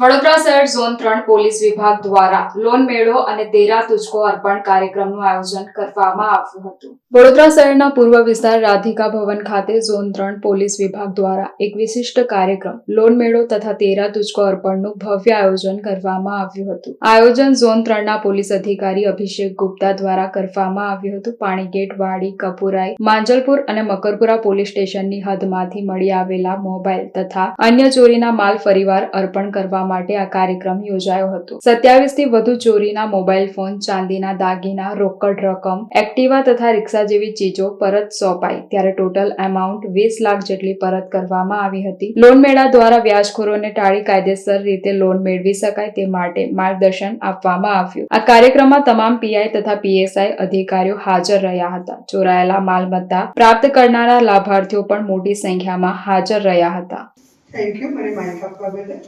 વડોદરા શહેર zone 3 police વિભાગ દ્વારા લોન મેળો અને તેરા તુજકો અર્પણ કાર્યક્રમનું આયોજન કરવામાં આવ્યું હતું. વડોદરા શહેરના પૂર્વ વિસ્તાર રાધિકા ભવન ખાતે ઝોન 3 પોલીસ વિભાગ દ્વારા એક વિશિષ્ટ કાર્યક્રમ લોન મેળો તથા તેરા તુજકો અર્પણનું ભવ્ય આયોજન કરવામાં આવ્યું હતું. આયોજન ઝોન 3ના પોલીસ અધિકારી અભિષેક ગુપ્તા દ્વારા કરવામાં આવ્યું હતું. પાણીગેટ, વાડી, કપુરાઈ, માંજલપુર અને મકરપુરા પોલીસ સ્ટેશનની હદમાંથી મળી આવેલા મોબાઈલ તથા અન્ય ચોરીના માલ ફરીવાર અર્પણ કરવા માટે આ કાર્યક્રમ યોજાયો હતો. 27 થી વધુ ચોરીના મોબાઈલ ફોન, ચાંદીના દાગીના, રોકડ રકમ, એક્ટિવા તથા રિક્ષા જેવી ચીજો પરત સોંપાઈ ત્યારે ટોટલ એમાઉન્ટ 20 લાખ જેટલી પરત કરવામાં આવી હતી. લોન મેળા દ્વારા વ્યાજખોરોને ટાળી કાયદેસર રીતે લોન મેળવી શકાય તે માટે માર્ગદર્શન આપવામાં આવ્યું. આ કાર્યક્રમમાં તમામ પીઆઈ તથા પીએસઆઈ અધિકારીઓ હાજર રહ્યા હતા. ચોરાયેલા માલમત્તા પ્રાપ્ત કરનારા લાભાર્થીઓ પણ મોટી સંખ્યામાં હાજર રહ્યા હતા. Thank you. મને માઇક આપવા બદલ.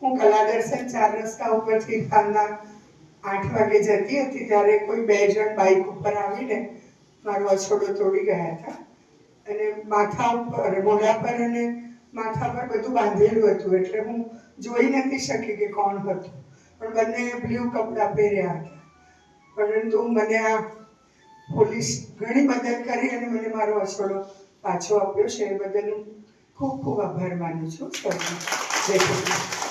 હું કલાદર્શન 4 રસ્તા ઉપરથી સાંજના 8 વાગે જતી હતી ત્યારે કોઈ 2 જણ બાઇક ઉપર આવીને મારો અછોડો તોડી ગયા હતા અને માથા ઉપર, મોઢા પર અને માથા પર બધું બાંધેલું હતું એટલે હું જોઈ નથી શકી કે કોણ હતું, પણ બંને બ્લુ કપડાં પહેર્યા હતા. પરંતુ મને આ પોલીસ ઘણી મદદ કરી અને મને મારો અછોડો પાછો આપ્યો છે. એ બદલ હું ખૂબ ખૂબ આભાર માનું છું. જય શ્રી કૃષ્ણ.